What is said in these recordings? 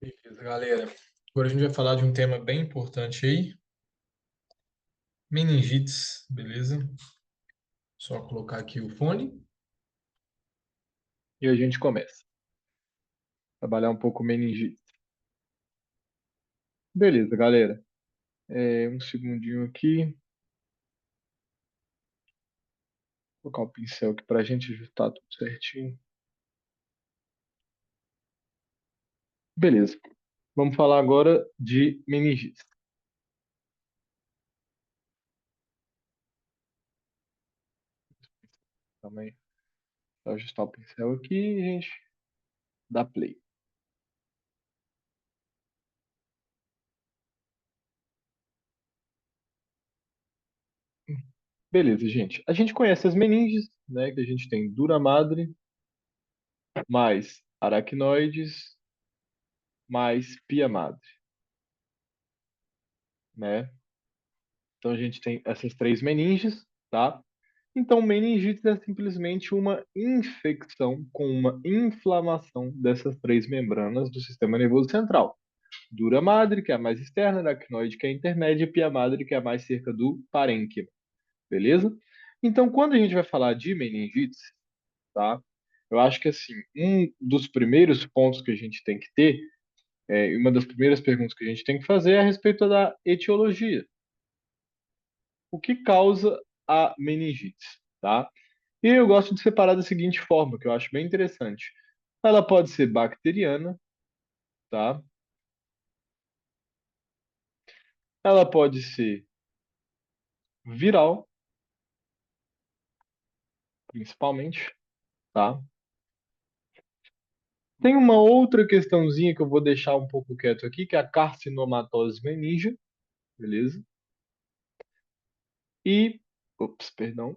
Beleza, galera. Agora a gente vai falar de um tema bem importante aí, meningites, beleza? Só colocar aqui o fone. E a gente começa. Trabalhar um pouco meningite. Beleza, galera. Um segundinho aqui. Vou colocar o pincel aqui para a gente ajustar tudo certinho. Beleza. Vamos falar agora de meningite. Também vou ajustar o pincel aqui e a gente dá play. Beleza, gente. A gente conhece as meninges, né? Que a gente tem dura madre, mais aracnoides, mais pia madre, né? Então a gente tem essas três meninges, tá? Então, meningite é simplesmente uma infecção com uma inflamação dessas três membranas do sistema nervoso central. Dura madre, que é a mais externa, aracnoide, que é a intermédia, e pia madre, que é a mais cerca do parênquima. Beleza? Então, quando a gente vai falar de meningite, tá? Eu acho que assim, um dos primeiros pontos que a gente tem que ter, uma das primeiras perguntas que a gente tem que fazer é a respeito da etiologia. O que causa a meningite, tá? E eu gosto de separar da seguinte forma, que eu acho bem interessante. Ela pode ser bacteriana, tá? Ela pode ser viral, principalmente, tá? Tem uma outra questãozinha que eu vou deixar um pouco quieto aqui, que é a carcinomatose meninge, beleza? E, ops, perdão.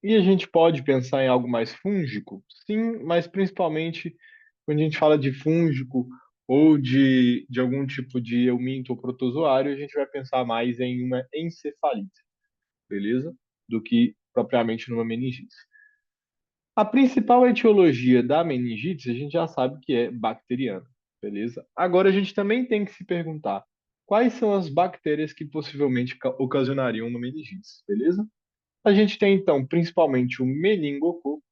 E a gente pode pensar em algo mais fúngico? Sim, mas principalmente quando a gente fala de fúngico ou de algum tipo de euminto ou protozoário, a gente vai pensar mais em uma encefalite, beleza? Do que propriamente numa meningite. A principal etiologia da meningite a gente já sabe que é bacteriana, beleza? Agora a gente também tem que se perguntar quais são as bactérias que possivelmente ocasionariam uma meningite, beleza? A gente tem então principalmente o meningococo,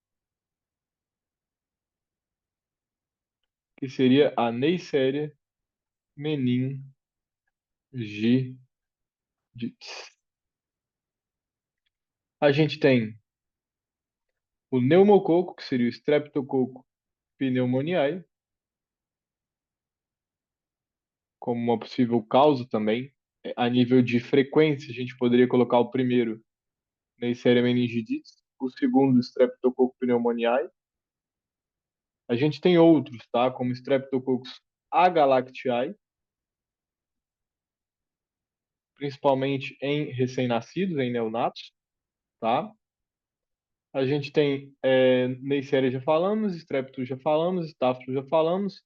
que seria a Neisseria meningitidis. A gente tem o pneumococo, que seria o Streptococcus pneumoniae, como uma possível causa também. A nível de frequência, a gente poderia colocar o primeiro, Neisseria meningitidis, o segundo, Streptococcus pneumoniae. A gente tem outros, tá? Como Streptococcus agalactiae, principalmente em recém-nascidos, em neonatos, tá? A gente tem Neisseria já falamos, Streptococcus já falamos, Staphylococcus já falamos,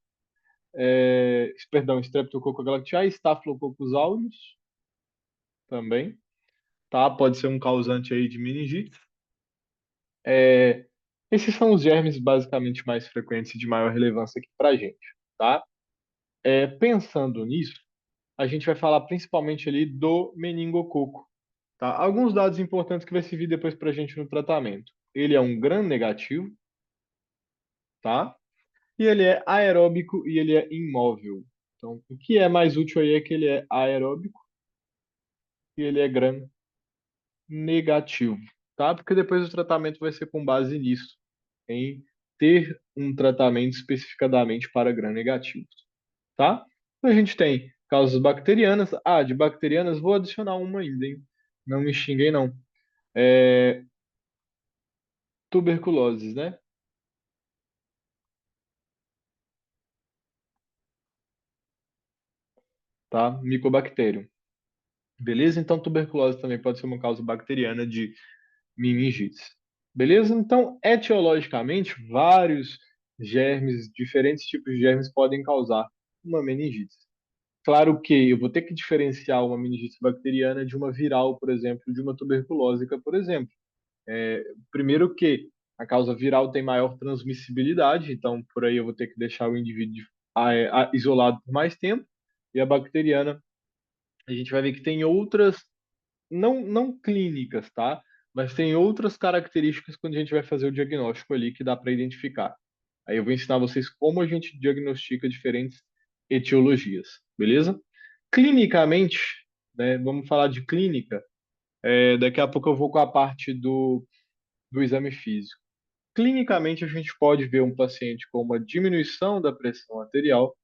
perdão, Streptococcus galactiae, Staphylococcus aureus também, tá? Pode ser um causante aí de meningite. É, esses são os germes basicamente mais frequentes e de maior relevância aqui pra gente, tá? Pensando nisso, a gente vai falar principalmente ali do meningococo, tá? Alguns dados importantes que vai servir depois pra gente no tratamento. Ele é um gram-negativo, tá? E ele é aeróbico e ele é imóvel. Então, o que é mais útil aí é que ele é aeróbico e ele é gram-negativo, tá? Porque depois o tratamento vai ser com base nisso, em ter um tratamento especificadamente para gram-negativos, tá? Então, a gente tem causas bacterianas. Ah, de bacterianas vou adicionar uma ainda, hein? Não me xinguem, não. É, tuberculose, né? Tá? Micobacterium. Beleza? Então, tuberculose também pode ser uma causa bacteriana de meningites. Beleza? Então, etiologicamente, vários germes, diferentes tipos de germes podem causar uma meningite. Claro que eu vou ter que diferenciar uma meningite bacteriana de uma viral, por exemplo, de uma tuberculósica, por exemplo. Primeiro que a causa viral tem maior transmissibilidade, então por aí eu vou ter que deixar o indivíduo isolado por mais tempo, e a bacteriana, a gente vai ver que tem outras, não clínicas, tá? Mas tem outras características quando a gente vai fazer o diagnóstico ali que dá para identificar. Aí eu vou ensinar vocês como a gente diagnostica diferentes etiologias, beleza? Clinicamente, né, vamos falar de clínica, daqui a pouco eu vou com a parte do exame físico. Clinicamente, a gente pode ver um paciente com uma diminuição da pressão arterial.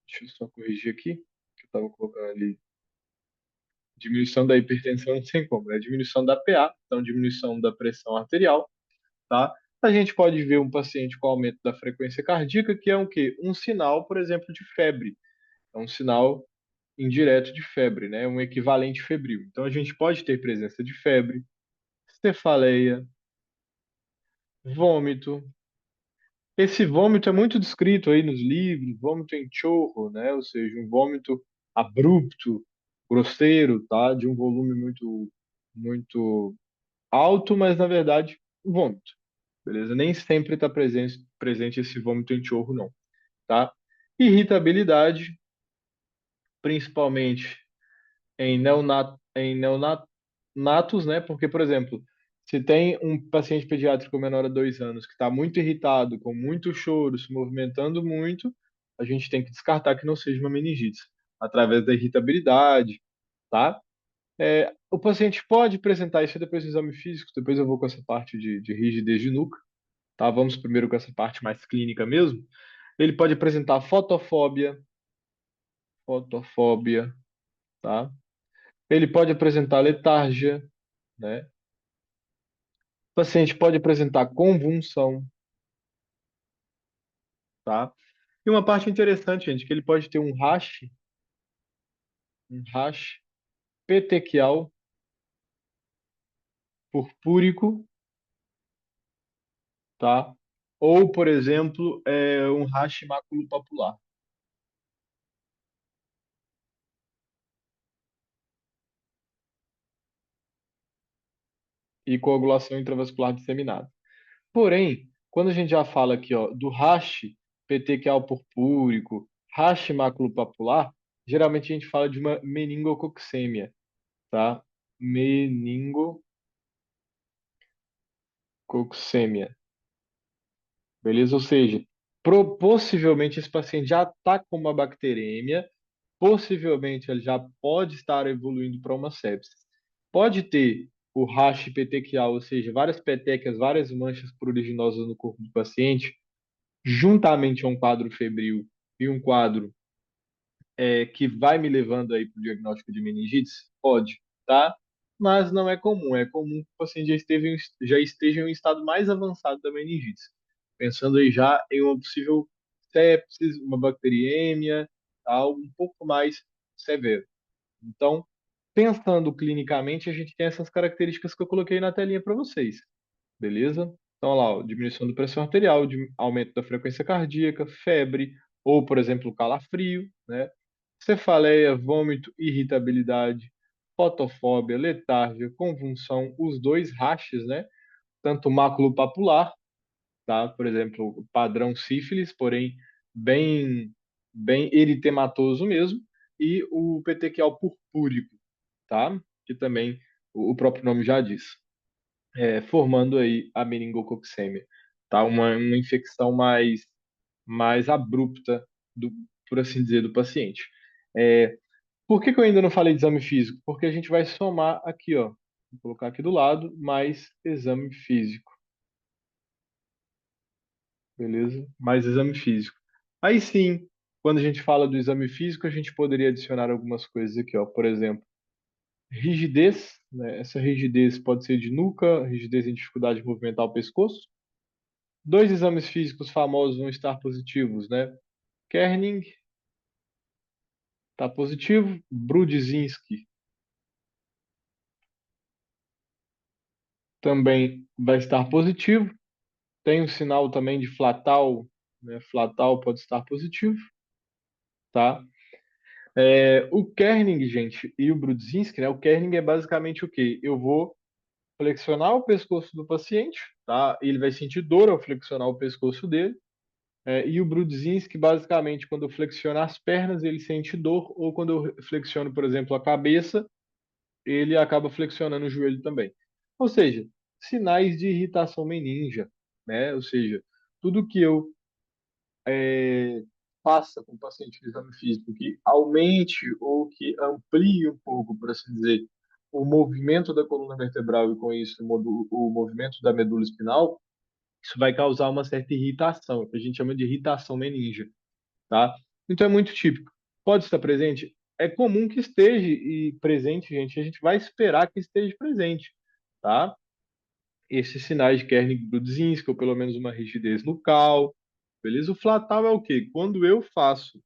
Deixa eu só corrigir aqui, que eu estava colocando ali. Diminuição da hipertensão não tem como, né? Diminuição da PA, então diminuição da pressão arterial, tá? A gente pode ver um paciente com aumento da frequência cardíaca, que é um quê? Um sinal, por exemplo, de febre. É um sinal indireto de febre, né? Um equivalente febril. Então a gente pode ter presença de febre, cefaleia, vômito. Esse vômito é muito descrito aí nos livros, vômito em chorro, né? Ou seja, um vômito abrupto, grosseiro, tá? De um volume muito alto, mas na verdade, vômito, beleza? Nem sempre está presente esse vômito em chorro, não, tá? Irritabilidade, principalmente em neonatos, né? Porque, por exemplo, se tem um paciente pediátrico menor a 2 anos que está muito irritado, com muito choro, se movimentando muito, a gente tem que descartar que não seja uma meningite, através da irritabilidade, tá? O paciente pode apresentar isso depois do exame físico, depois eu vou com essa parte de rigidez de nuca, tá? Vamos primeiro com essa parte mais clínica mesmo. Ele pode apresentar fotofobia, tá? Ele pode apresentar letargia, né? O paciente pode apresentar convulsão, tá? E uma parte interessante, gente, que ele pode ter um rash petequial purpúrico, tá? Ou, por exemplo, um rash maculopapular e coagulação intravascular disseminada. Porém, quando a gente já fala aqui, ó, do rash petequial purpúrico, rash maculopapular, geralmente a gente fala de uma meningococcemia, tá? Meningococcemia, beleza? Ou seja, possivelmente esse paciente já está com uma bacteremia, possivelmente ele já pode estar evoluindo para uma sepsis. Pode ter o rash petequial, ou seja, várias petecas, várias manchas pruriginosas no corpo do paciente, juntamente a um quadro febril e um quadro que vai me levando aí para o diagnóstico de meningite? Pode, tá? Mas não é comum. É comum que o paciente já esteja em um estado mais avançado da meningite. Pensando aí já em uma possível sepsis, uma bacteriemia, algo um pouco mais severo. Então, pensando clinicamente, a gente tem essas características que eu coloquei na telinha para vocês. Beleza? Então, olha lá, ó, diminuição da pressão arterial, aumento da frequência cardíaca, febre, ou, por exemplo, calafrio, né? Cefaleia, vômito, irritabilidade, fotofobia, letargia, convulsão, os dois rachas, né? Tanto maculopapular, tá? Por exemplo, padrão sífilis, porém bem, bem eritematoso mesmo, e o petequial purpúrico, tá? Que também o próprio nome já diz, formando aí a meningococcemia, tá? Uma infecção mais abrupta, do, por assim dizer, do paciente. Por que que eu ainda não falei de exame físico? Porque a gente vai somar aqui, ó, vou colocar aqui do lado, mais exame físico, beleza? Mais exame físico. Aí sim, quando a gente fala do exame físico, a gente poderia adicionar algumas coisas aqui, ó. Por exemplo, rigidez, né? Essa rigidez pode ser de nuca, rigidez em dificuldade de movimentar o pescoço. Dois exames físicos famosos vão estar positivos, né? Kerning está positivo, Brudzinski também vai estar positivo. Tem um sinal também de Flatal, né? Flatal pode estar positivo, tá? O Kerning, gente, e o Brudzinski, né? O Kerning é basicamente o quê? Eu vou flexionar o pescoço do paciente, tá? Ele vai sentir dor ao flexionar o pescoço dele. E o Brudzinski, basicamente, quando eu flexiono as pernas, ele sente dor, ou quando eu flexiono, por exemplo, a cabeça, ele acaba flexionando o joelho também. Ou seja, sinais de irritação meningia, né? Ou seja, tudo que eu faça com o paciente no exame físico que aumente ou que amplie um pouco, por assim dizer, o movimento da coluna vertebral e com isso o movimento da medula espinal, isso vai causar uma certa irritação, que a gente chama de irritação meningia, tá? Então é muito típico. Pode estar presente? É comum que esteja e presente, gente. A gente vai esperar que esteja presente, tá? Esses sinais de Kernig-Brudzinski, ou pelo menos uma rigidez nucal, beleza? O flatal é o quê? Quando eu faço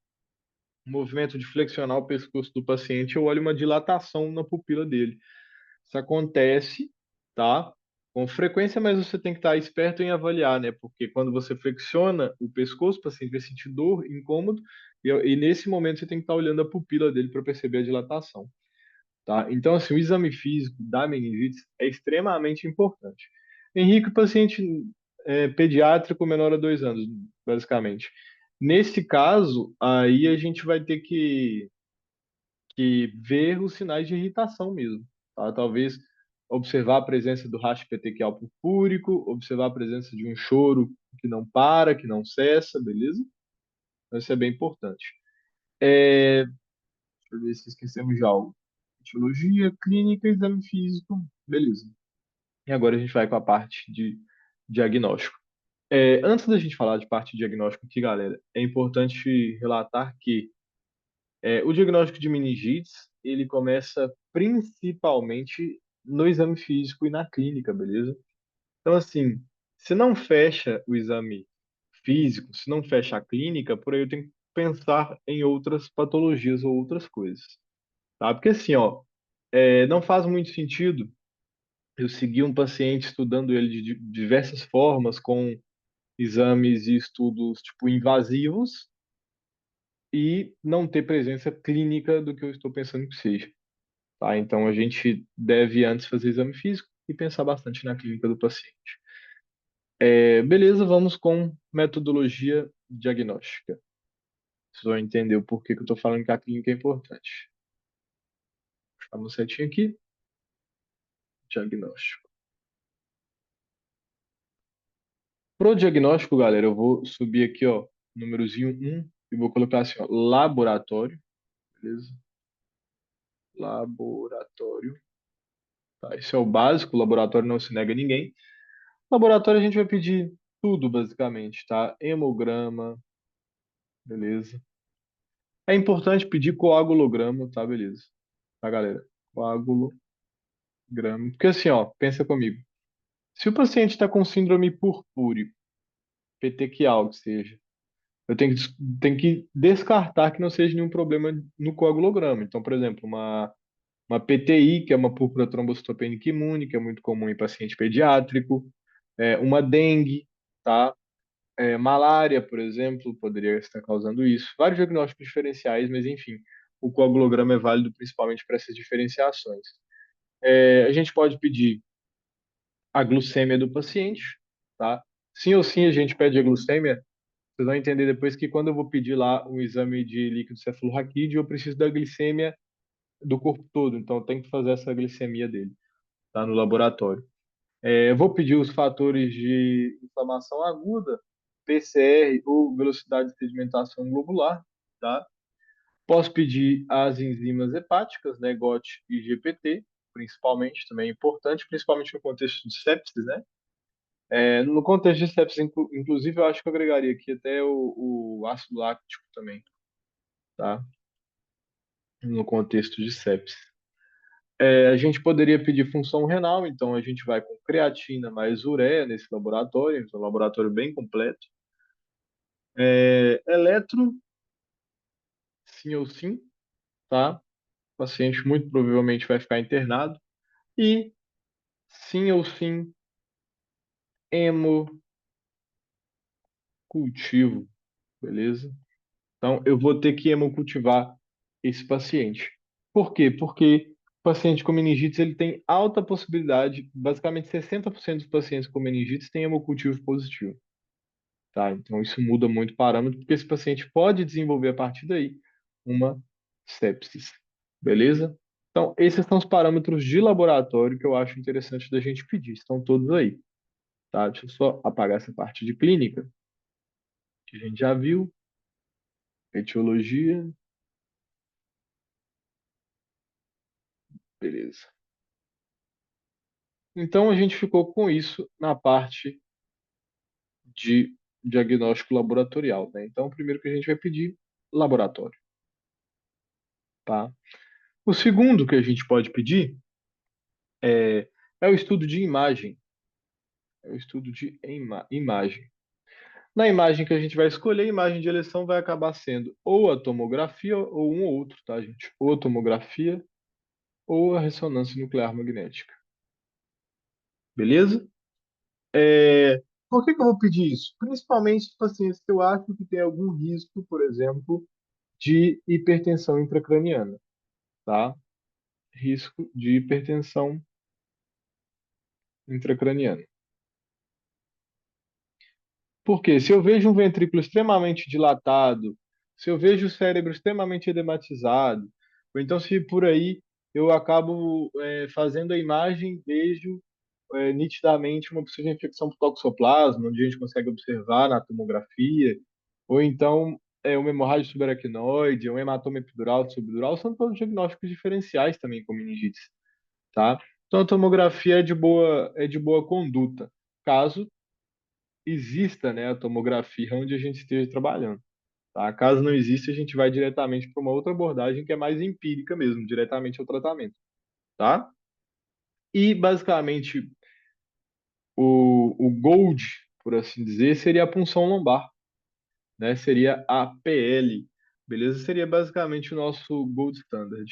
um movimento de flexionar o pescoço do paciente, eu olho uma dilatação na pupila dele. Isso acontece, tá? Com frequência, mas você tem que estar esperto em avaliar, né? Porque quando você flexiona o pescoço, o paciente vai sentir dor, incômodo, e nesse momento você tem que estar olhando a pupila dele para perceber a dilatação, tá? Então, assim, o exame físico da meningite é extremamente importante. Henrique, paciente pediátrico menor a 2 anos, basicamente. Nesse caso, aí a gente vai ter que ver os sinais de irritação mesmo, tá? Talvez observar a presença do rastro petequial purpúrico, observar a presença de um choro que não para, que não cessa, beleza? Então, isso é bem importante. Deixa eu ver se esquecemos de algo. Etiologia, clínica, exame físico, beleza. E agora a gente vai com a parte de diagnóstico. Antes da gente falar de parte de diagnóstico aqui, galera, é importante relatar que o diagnóstico de meningites, ele começa principalmente no exame físico e na clínica, beleza? Então, assim, se não fecha o exame físico, se não fecha a clínica, por aí eu tenho que pensar em outras patologias ou outras coisas, tá? Porque assim, ó, não faz muito sentido eu seguir um paciente estudando ele de diversas formas, com exames e estudos, tipo, invasivos, e não ter presença clínica do que eu estou pensando que seja. Tá? Então a gente deve antes fazer exame físico e pensar bastante na clínica do paciente. Beleza, vamos com metodologia diagnóstica. Vocês vão entender o porquê que eu estou falando que a clínica é importante. Vamos certinho aqui. Diagnóstico. Pro diagnóstico, galera, eu vou subir aqui, ó, númerozinho 1 e vou colocar assim, ó, laboratório, beleza? Laboratório. Tá? Isso é o básico, o laboratório não se nega a ninguém. Laboratório a gente vai pedir tudo, basicamente, tá? Hemograma, beleza? É importante pedir coagulograma, tá? Beleza. Tá, galera? Coagulograma. Porque assim, ó, pensa comigo. Se o paciente está com síndrome purpúrico, petequial, que seja, eu tenho que descartar que não seja nenhum problema no coagulograma. Então, por exemplo, uma PTI, que é uma púrpura trombocitopênica imune, que é muito comum em paciente pediátrico, uma dengue, tá? Malária, por exemplo, poderia estar causando isso. Vários diagnósticos diferenciais, mas enfim, o coagulograma é válido principalmente para essas diferenciações. A gente pode pedir a glucêmia do paciente, tá? Sim ou sim a gente pede a glucêmia. Vocês vão entender depois que quando eu vou pedir lá um exame de líquido cefalorraquídeo, eu preciso da glicemia do corpo todo, então eu tenho que fazer essa glicemia dele, tá? No laboratório. Eu vou pedir os fatores de inflamação aguda, PCR ou velocidade de sedimentação globular, tá? Posso pedir as enzimas hepáticas, né, GOT e GPT, principalmente, também é importante, principalmente no contexto de sepsis, né? No contexto de sepsis, inclusive, eu acho que eu agregaria aqui até o ácido láctico também, tá? No contexto de sepsis. A gente poderia pedir função renal, então a gente vai com creatina mais ureia nesse laboratório, então é um laboratório bem completo. Eletro, sim ou sim, tá? O paciente muito provavelmente vai ficar internado. E sim ou sim, hemocultivo, beleza? Então eu vou ter que hemocultivar esse paciente. Por quê? Porque o paciente com meningite ele tem alta possibilidade, basicamente 60% dos pacientes com meningite têm hemocultivo positivo. tá? Então, isso muda muito o parâmetro, porque esse paciente pode desenvolver a partir daí uma sepsis, beleza? Então, esses são os parâmetros de laboratório que eu acho interessante da gente pedir. Estão todos aí, tá? Deixa eu só apagar essa parte de clínica, que a gente já viu. Etiologia, beleza. Então, a gente ficou com isso na parte de diagnóstico laboratorial, né? Então, o primeiro que a gente vai pedir, laboratório, tá? O segundo que a gente pode pedir é o estudo de imagem. É o estudo de imagem. Na imagem que a gente vai escolher, a imagem de eleição vai acabar sendo ou a tomografia ou um ou outro, tá, gente? Ou a tomografia ou a ressonância nuclear magnética. Beleza? Por que que eu vou pedir isso? Principalmente em pacientes que eu acho que tem algum risco, por exemplo, de hipertensão intracraniana, tá? Risco de hipertensão intracraniana. Porque se eu vejo um ventrículo extremamente dilatado, se eu vejo o cérebro extremamente edematizado, ou então se por aí eu acabo fazendo a imagem, vejo nitidamente uma possível infecção por toxoplasma, onde a gente consegue observar na tomografia, ou então uma hemorragia subaracnoide, um hematoma epidural, subdural, são todos diagnósticos diferenciais também com meningites, tá? Então a tomografia é de boa conduta, caso exista, né, a tomografia onde a gente esteja trabalhando, tá? Caso não exista, a gente vai diretamente para uma outra abordagem que é mais empírica mesmo, diretamente ao tratamento, tá? E basicamente o gold, por assim dizer, seria a punção lombar, né? Seria a PL, beleza? Seria basicamente o nosso gold standard.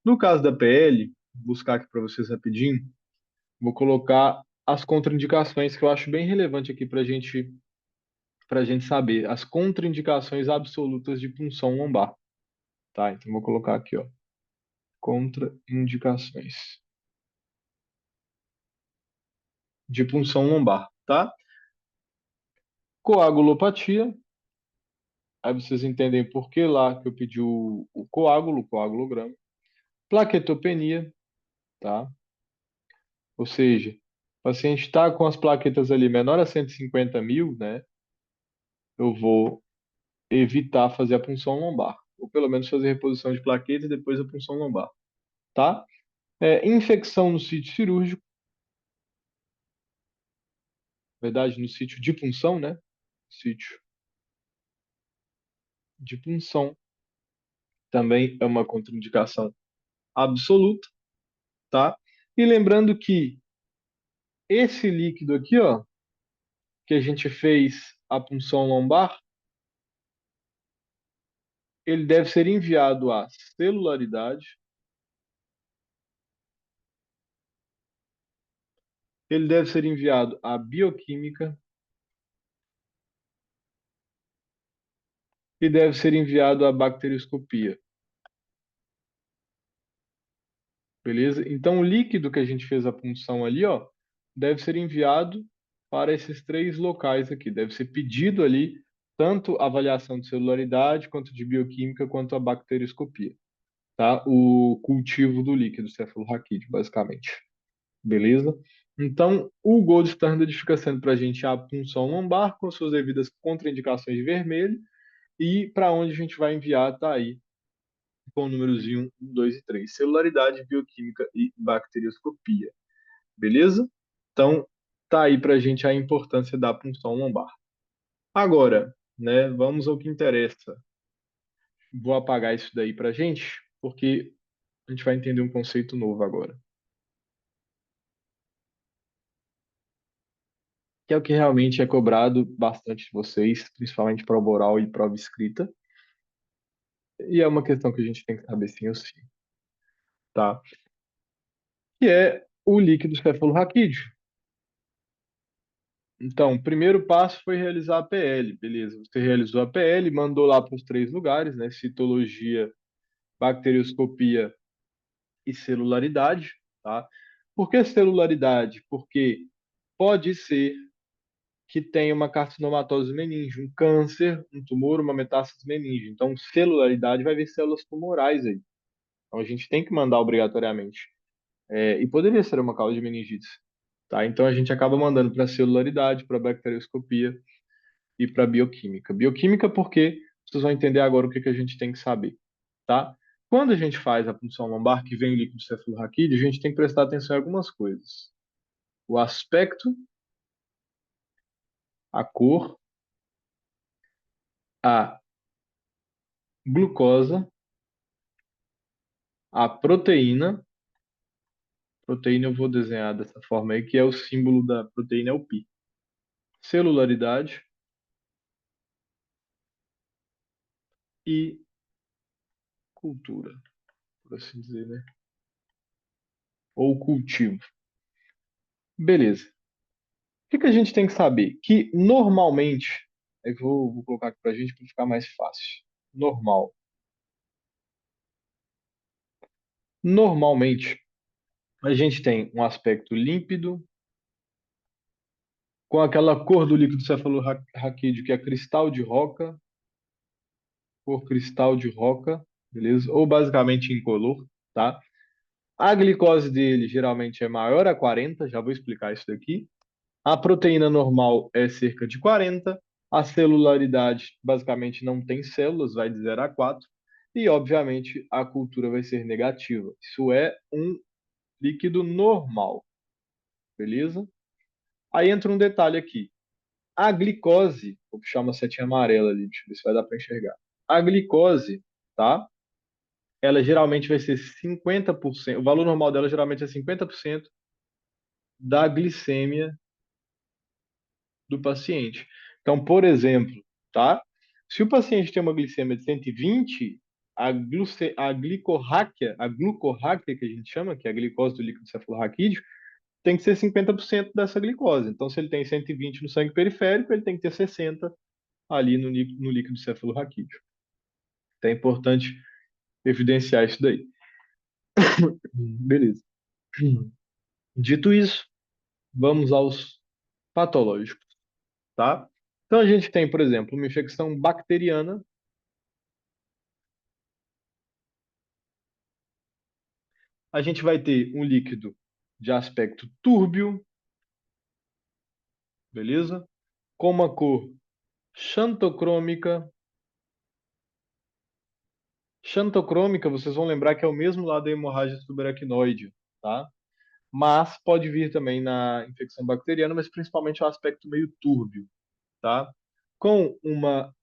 No caso da PL, vou buscar aqui para vocês rapidinho, vou colocar as contraindicações que eu acho bem relevante aqui para gente saber as contraindicações absolutas de punção lombar, tá? Então vou colocar aqui, ó, contraindicações de punção lombar, tá? Coagulopatia, aí vocês entendem por que lá que eu pedi o coágulo, o coagulograma. Plaquetopenia, tá? Ou seja, o paciente está com as plaquetas ali menor a 150 mil, né? Eu vou evitar fazer a punção lombar, ou pelo menos fazer reposição de plaquetas e depois a punção lombar, tá? Infecção no sítio cirúrgico, na verdade, no sítio de punção, né? Sítio de punção também é uma contraindicação absoluta, tá? E lembrando que esse líquido aqui, ó, que a gente fez a punção lombar, ele deve ser enviado à celularidade, ele deve ser enviado à bioquímica e deve ser enviado à bacterioscopia, beleza? Então, o líquido que a gente fez a punção ali, ó, deve ser enviado para esses três locais aqui. Deve ser pedido ali tanto a avaliação de celularidade, quanto de bioquímica, quanto a bacterioscopia, tá? O cultivo do líquido cefalorraquídeo, basicamente. Beleza? Então, o gold standard fica sendo para a gente a punção lombar, com suas devidas contraindicações de vermelho, e para onde a gente vai enviar tá aí com o númerozinho 1, 2 e 3. Celularidade, bioquímica e bacterioscopia. Beleza? Então, tá aí para a gente a importância da punção lombar. Agora, né, vamos ao que interessa. Vou apagar isso daí para a gente, porque a gente vai entender um conceito novo agora. Que é o que realmente é cobrado bastante de vocês, principalmente prova oral e prova escrita. E é uma questão que a gente tem que saber sim ou sim, tá? Que é o líquido cefalorraquídeo. Então, o primeiro passo foi realizar a PL, beleza? Você realizou a PL, mandou lá para os três lugares, né? Citologia, bacterioscopia e celularidade, tá? Por que celularidade? Porque pode ser que tem uma carcinomatose meninge, um câncer, um tumor, uma metástase meninge. Então, celularidade vai ver células tumorais aí. Então, a gente tem que mandar obrigatoriamente. E poderia ser uma causa de meningite. Tá? Então, a gente acaba mandando para celularidade, para bacterioscopia e para bioquímica. Bioquímica porque vocês vão entender agora o que que a gente tem que saber. Tá? Quando a gente faz a punção lombar, que vem o líquido cefalorraquídeo, a gente tem que prestar atenção em algumas coisas. O aspecto, a cor, a glucosa, a proteína. Proteína eu vou desenhar dessa forma aí, que é o símbolo da proteína, é o pi. Celularidade e cultura, por assim dizer, né? Ou cultivo. Beleza. O que que a gente tem que saber? Que normalmente, eu vou colocar aqui para a gente para ficar mais fácil. Normal. Normalmente, a gente tem um aspecto límpido, com aquela cor do líquido cefalorraquídeo, que é cristal de roca, cor cristal de roca, beleza? Ou basicamente incolor, tá? A glicose dele geralmente é maior a 40, já vou explicar isso daqui. A proteína normal é cerca de 40. A celularidade basicamente não tem células, vai de 0 a 4. E, obviamente, a cultura vai ser negativa. Isso é um líquido normal, beleza? Aí entra um detalhe aqui. A glicose, vou puxar uma setinha amarela ali, deixa eu ver se vai dar para enxergar. A glicose, tá? Ela geralmente vai ser 50%, o valor normal dela geralmente é 50% da glicemia do paciente. Então, por exemplo, tá? Se o paciente tem uma glicemia de 120, a glucorráquia que a gente chama, que é a glicose do líquido cefalorraquídeo, tem que ser 50% dessa glicose. Então, se ele tem 120 no sangue periférico, ele tem que ter 60 ali no líquido cefalorraquídeo. Então, é importante evidenciar isso daí. Beleza. Dito isso, vamos aos patológicos, tá? Então, a gente tem, por exemplo, uma infecção bacteriana. A gente vai ter um líquido de aspecto túrbio, beleza? Com uma cor xantocrômica. Xantocrômica, vocês vão lembrar que é o mesmo lado da hemorragia subaracnoide, tá? Mas pode vir também na infecção bacteriana, mas principalmente o aspecto meio túrbio, tá? Com uma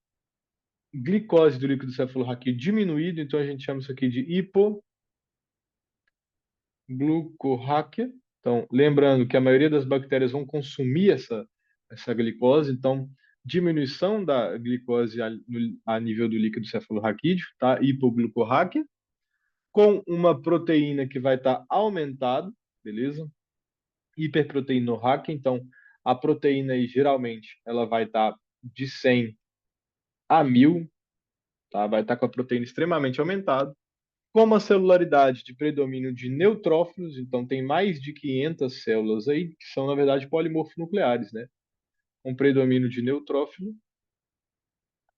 glicose do líquido cefalorraquídeo diminuído, então a gente chama isso aqui de hipoglucorráquia. Então, lembrando que a maioria das bactérias vão consumir essa glicose, então diminuição da glicose a nível do líquido cefalorraquídeo, tá? Hipoglucorráquia, com uma proteína que vai estar aumentada, beleza? Hiperproteinorráquia, então a proteína aí geralmente ela vai estar de 100 a 1000, tá? Vai estar com a proteína extremamente aumentada, com uma celularidade de predomínio de neutrófilos, então tem mais de 500 células aí, que são, na verdade, polimorfonucleares, né? Um predomínio de neutrófilo,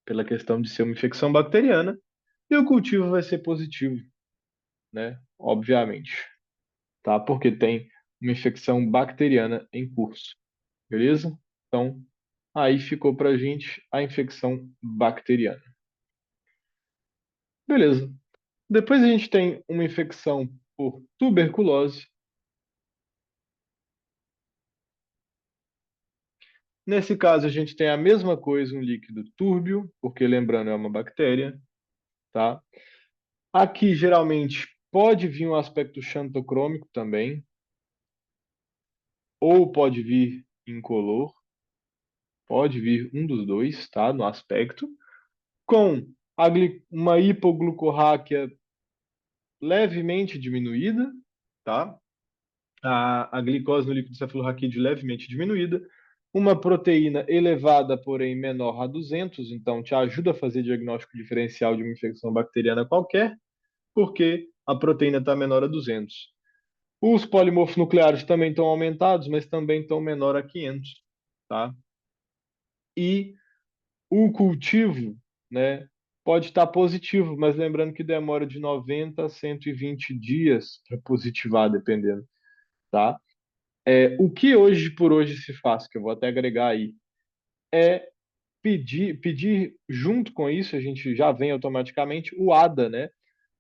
pela questão de ser uma infecção bacteriana, e o cultivo vai ser positivo, né? Obviamente, tá? Porque tem uma infecção bacteriana em curso, beleza? Então, aí ficou pra gente a infecção bacteriana. Beleza. Depois a gente tem uma infecção por tuberculose. Nesse caso, a gente tem a mesma coisa, um líquido túrbio, porque lembrando, é uma bactéria, tá? Aqui, geralmente, pode vir um aspecto xantocrômico também, ou pode vir incolor, pode vir um dos dois, tá? No aspecto, com uma hipoglucorráquia levemente diminuída, tá? A glicose no líquido cefalorraquídeo levemente diminuída, uma proteína elevada, porém menor a 200, então te ajuda a fazer diagnóstico diferencial de uma infecção bacteriana qualquer, porque a proteína está menor a 200. Os polimorfos nucleares também estão aumentados, mas também estão menor a 500, tá? e o cultivo, né, pode estar positivo, mas lembrando que demora de 90 a 120 dias para positivar, dependendo, tá? O que hoje por hoje se faz, que eu vou até agregar aí, é pedir junto com isso, a gente já vem automaticamente o ADA, né?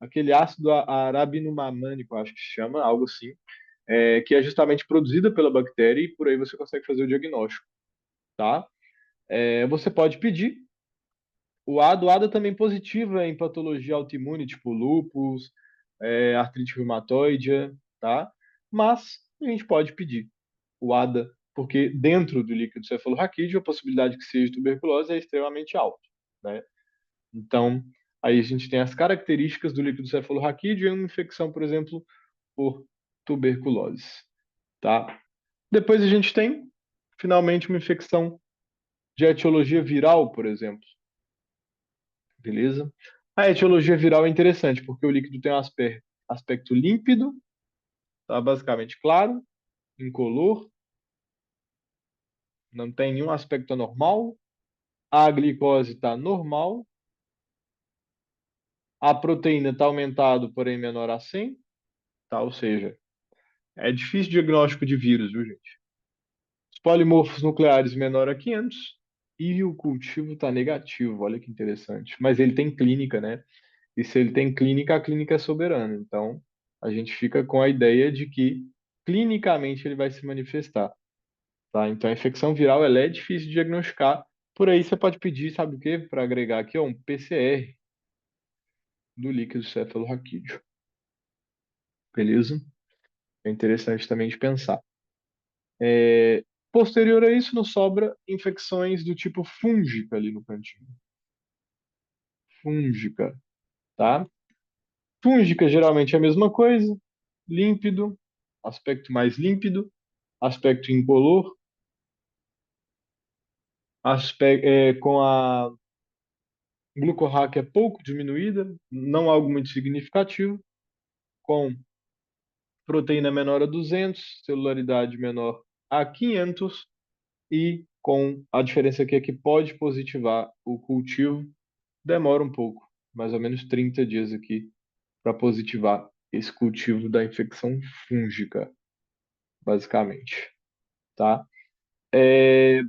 Aquele ácido arabinumamânico, acho que se chama, algo assim, que é justamente produzida pela bactéria e por aí você consegue fazer o diagnóstico, tá? Você pode pedir o ADA também positiva em patologia autoimune, tipo lúpus, artrite reumatoide, tá? Mas a gente pode pedir o ADA, porque dentro do líquido cefalorraquídeo a possibilidade que seja tuberculose é extremamente alta, né? Então, aí a gente tem as características do líquido cefalorraquídeo em uma infecção, por exemplo, por tuberculose, tá? Depois a gente tem, finalmente, uma infecção de etiologia viral, por exemplo, beleza? A etiologia viral é interessante, porque o líquido tem um aspecto límpido, tá? Basicamente claro, incolor, não tem nenhum aspecto anormal, a glicose está normal, a proteína está aumentada, porém menor a 100, tá? Ou seja, é difícil diagnóstico de vírus, viu, gente? Os polimorfos nucleares menor a 500 e o cultivo está negativo, olha que interessante. Mas ele tem clínica, né? E se ele tem clínica, a clínica é soberana. Então, a gente fica com a ideia de que clinicamente ele vai se manifestar, tá? Então, a infecção viral ela é difícil de diagnosticar. Por aí você pode pedir, sabe o quê? Para agregar aqui, ó, um PCR do líquido cefalorraquídeo. Beleza? É interessante também de pensar. Posterior a isso, nos sobra infecções do tipo fúngica ali no cantinho. Fúngica, tá? Fúngica geralmente é a mesma coisa, límpido, aspecto mais límpido, aspecto incolor, com a glucorraquia pouco diminuída, não algo muito significativo, com proteína menor a 200, celularidade menor a 500 e com a diferença aqui é que pode positivar o cultivo, demora um pouco, mais ou menos 30 dias aqui para positivar esse cultivo da infecção fúngica, basicamente, tá? É,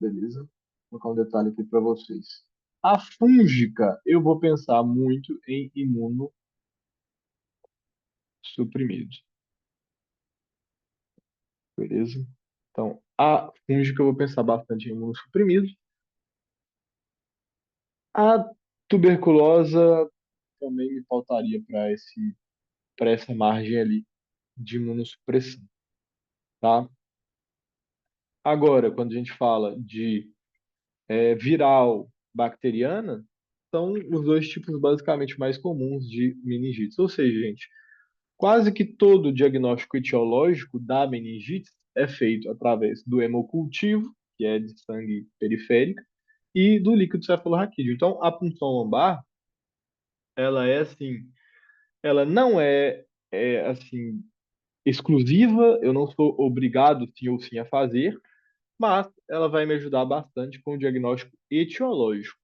beleza. Vou colocar um detalhe aqui para vocês. A fúngica, eu vou pensar muito em imunossuprimido, beleza? Então, a fúngica eu vou pensar bastante em imunossuprimido. A tuberculosa também me faltaria para essa margem ali de imunossupressão, tá? Agora, quando a gente fala de viral, bacteriana, são os dois tipos basicamente mais comuns de meningite. Ou seja, gente, quase que todo o diagnóstico etiológico da meningite é feito através do hemocultivo, que é de sangue periférica, e do líquido cefalorraquídeo. Então, a punção lombar, ela é assim, ela não é assim exclusiva, eu não sou obrigado sim ou sim a fazer, mas ela vai me ajudar bastante com o diagnóstico etiológico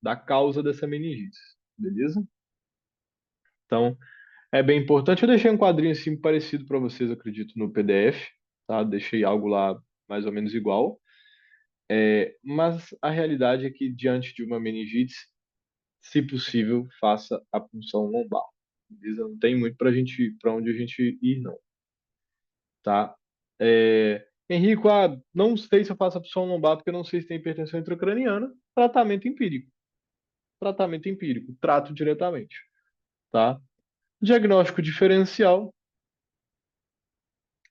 da causa dessa meningite, beleza? Então, é bem importante. Eu deixei um quadrinho assim parecido para vocês, acredito, no PDF, tá? Deixei algo lá mais ou menos igual. Mas a realidade é que diante de uma meningite, se possível, faça a punção lombar. Beleza? Não tem muito para onde a gente ir, não, tá? Henrico, não sei se eu faço a punção lombar porque eu não sei se tem hipertensão intracraniana. Tratamento empírico. Tratamento empírico. Trato diretamente, tá? Diagnóstico diferencial.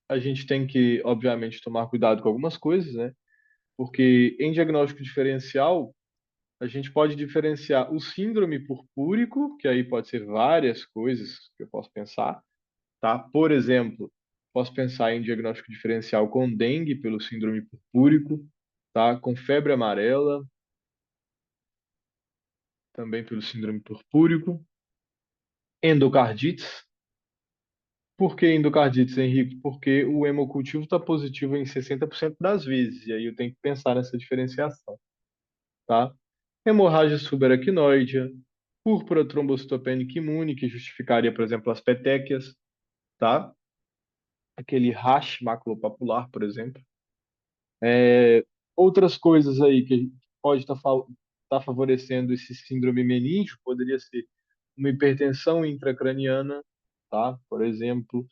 A gente tem que, obviamente, tomar cuidado com algumas coisas, né? Porque em diagnóstico diferencial, a gente pode diferenciar o síndrome purpúrico, que aí pode ser várias coisas que eu posso pensar, tá? Por exemplo, posso pensar em diagnóstico diferencial com dengue pelo síndrome purpúrico, tá? Com febre amarela, também pelo síndrome purpúrico, endocardites, Por que endocardites, Henrique? Porque o hemocultivo está positivo em 60% das vezes, e aí eu tenho que pensar nessa diferenciação, tá? Hemorragia subaracnoide, púrpura trombocitopênica imune, que justificaria, por exemplo, as petequias, tá? Aquele rash maculopapular, por exemplo. Outras coisas aí que pode estar favorecendo esse síndrome meníngeo, poderia ser uma hipertensão intracraniana, tá? Por exemplo,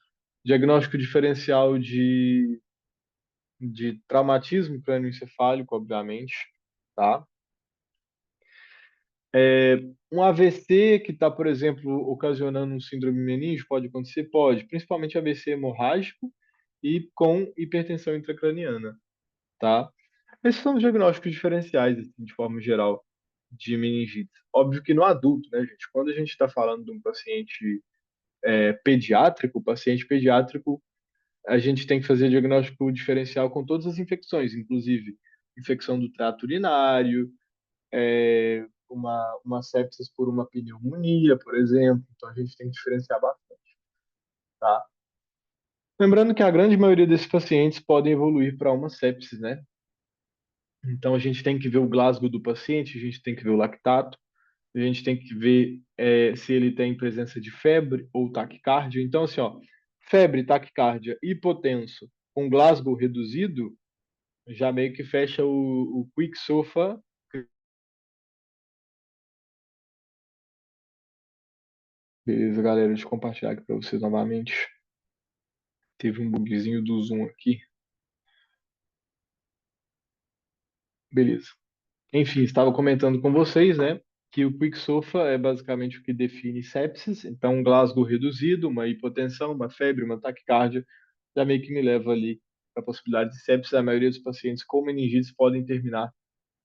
diagnóstico diferencial de traumatismo crânioencefálico, obviamente, tá? Um AVC que está, por exemplo, ocasionando um síndrome meníngeo, pode acontecer? Pode, principalmente AVC hemorrágico e com hipertensão intracraniana, tá? Esses são os diagnósticos diferenciais, assim, de forma geral, de meningite. Óbvio que no adulto, né, gente? Quando a gente está falando de um paciente pediátrico, o paciente pediátrico, a gente tem que fazer diagnóstico diferencial com todas as infecções, inclusive infecção do trato urinário, uma sepsis por uma pneumonia, por exemplo. Então a gente tem que diferenciar bastante, tá? Lembrando que a grande maioria desses pacientes podem evoluir para uma sepsis, né? Então a gente tem que ver o Glasgow do paciente, a gente tem que ver o lactato, a gente tem que ver se ele tem presença de febre ou taquicardia. Então, assim, ó, febre, taquicardia, hipotenso com Glasgow reduzido, já meio que fecha o Quick SOFA. Beleza, galera, deixa eu compartilhar aqui para vocês novamente. Teve um bugzinho do Zoom aqui. Beleza. Enfim, estava comentando com vocês, né, que o Quick SOFA é basicamente o que define sepsis. Então, um Glasgow reduzido, uma hipotensão, uma febre, uma taquicardia, já meio que me leva ali para a possibilidade de sepsis. A maioria dos pacientes com meningites podem terminar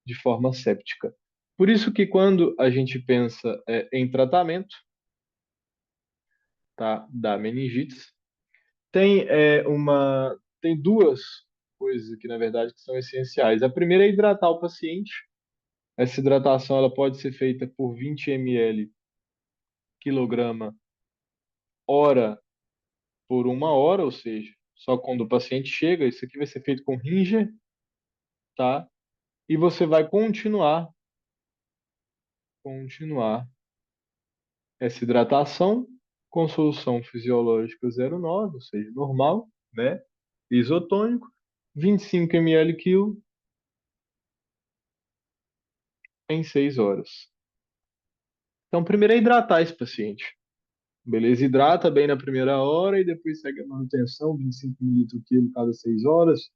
de forma séptica. Por isso que quando a gente pensa em tratamento, tá, da meningite, tem duas coisas aqui, na verdade, que são essenciais. A primeira é hidratar o paciente. Essa hidratação ela pode ser feita por 20 ml quilograma hora por uma hora, ou seja, só quando o paciente chega. Isso aqui vai ser feito com Ringer, tá? E você vai continuar essa hidratação com solução fisiológica 0,9, ou seja, normal, né? Isotônico, 25 ml quilo em 6 horas. Então, primeiro é hidratar esse paciente. Beleza? Hidrata bem na primeira hora e depois segue a manutenção, 25 ml quilo cada 6 horas,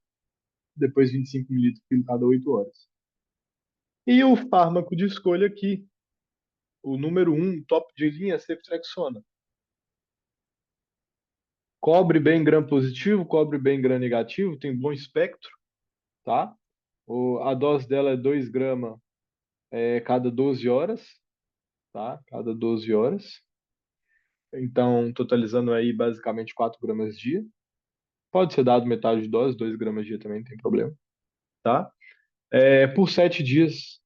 depois 25 ml quilo cada 8 horas. E o fármaco de escolha aqui, o número um, top de linha, é ceftriaxona. Cobre bem gram positivo, cobre bem gram negativo, tem bom espectro, tá? A dose dela é 2 gramas cada 12 horas, tá? Cada 12 horas. Então, totalizando aí basicamente 4 gramas dia. Pode ser dado metade de dose, 2 gramas dia também, não tem problema, tá? Por 7 dias,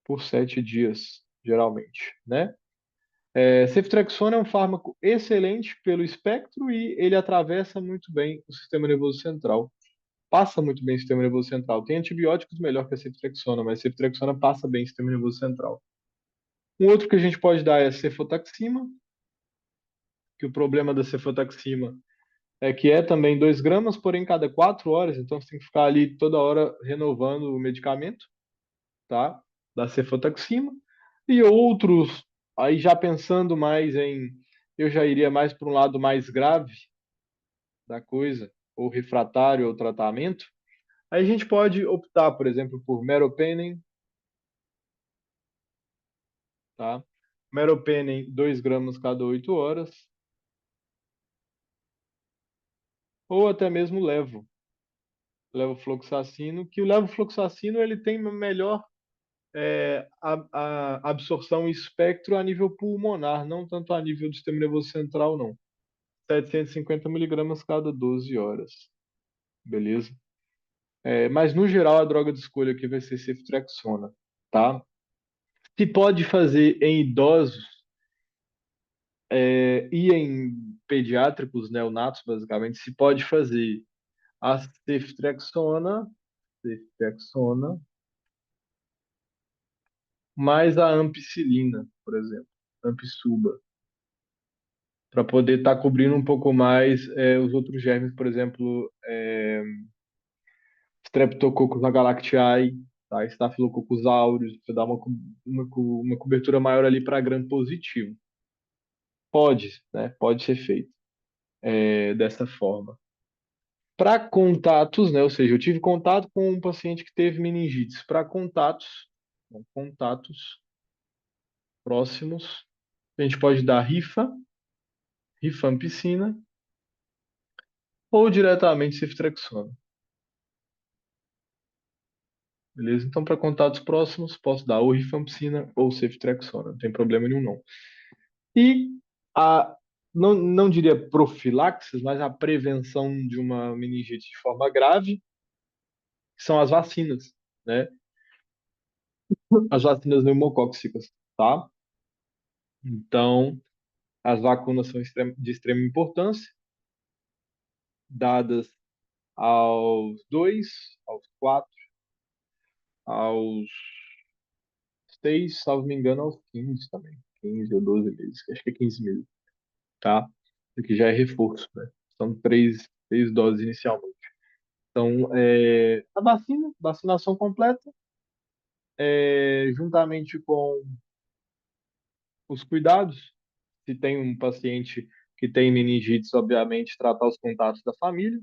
por 7 dias, geralmente, né? Ceftriaxona é um fármaco excelente pelo espectro e ele atravessa muito bem o sistema nervoso central. Passa muito bem o sistema nervoso central. Tem antibióticos melhor que a ceftriaxona, mas a ceftriaxona passa bem o sistema nervoso central. Um outro que a gente pode dar é a cefotaxima, que o problema da cefotaxima é que é também 2 gramas, porém cada 4 horas, então você tem que ficar ali toda hora renovando o medicamento, tá? Da cefotaxima. E outros, aí já pensando mais eu já iria mais para um lado mais grave da coisa, ou refratário ao tratamento. Aí a gente pode optar, por exemplo, por meropenem, tá? Meropenem 2 gramas cada 8 horas, ou até mesmo levofloxacino, que o levofloxacino ele tem uma melhor a absorção e espectro a nível pulmonar, não tanto a nível do sistema nervoso central, não. 750 miligramas cada 12 horas, beleza? Mas no geral a droga de escolha aqui vai ser ceftriaxona, tá? Se pode fazer em idosos, E em pediátricos neonatos, basicamente, se pode fazer a ceftriaxona mais a ampicilina, por exemplo, ampisuba, para poder estar cobrindo um pouco mais os outros germes, por exemplo, Streptococcus agalactiae, tá? Staphylococcus aureus, para dar uma cobertura maior ali para gram positivo. Pode, né? Pode ser feito dessa forma. Para contatos, né? Ou seja, eu tive contato com um paciente que teve meningites. Para contatos, né, contatos próximos, a gente pode dar rifampicina ou diretamente ceftriaxona. Beleza? Então, para contatos próximos, posso dar ou rifampicina ou ceftriaxona. Não tem problema nenhum, não. E a, não diria profilaxis, mas a prevenção de uma meningite de forma grave são as vacinas, né? As vacinas pneumocóccicas, tá? Então, as vacinas são de extrema importância, dadas aos 2, aos 4, aos 6, salvo me engano, aos 15 também. 15 ou 12 meses, acho que é 15 meses, tá? Isso aqui já é reforço, né? São três doses inicialmente. Então, a vacinação completa, juntamente com os cuidados, se tem um paciente que tem meningites, obviamente, tratar os contatos da família.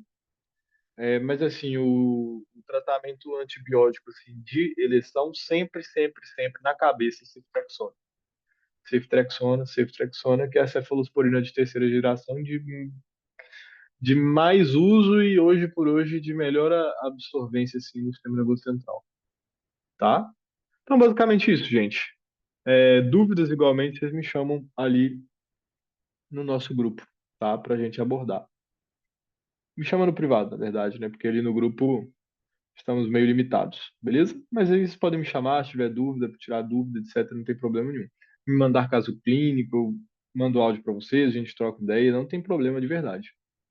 Mas, assim, o tratamento antibiótico assim, de eleição, sempre, sempre, sempre na cabeça, ceftriaxona. Ceftriaxona, que é a cefalosporina de terceira geração de mais uso e, hoje por hoje, de melhor absorvência assim, no sistema nervoso central. Tá? Então, basicamente isso, gente. Dúvidas, igualmente, vocês me chamam ali no nosso grupo, tá? Pra gente abordar. Me chama no privado, na verdade, né? Porque ali no grupo estamos meio limitados, beleza? Mas aí vocês podem me chamar se tiver dúvida, tirar dúvida, etc. Não tem problema nenhum. Me mandar caso clínico, eu mando áudio para vocês, a gente troca ideia, não tem problema de verdade.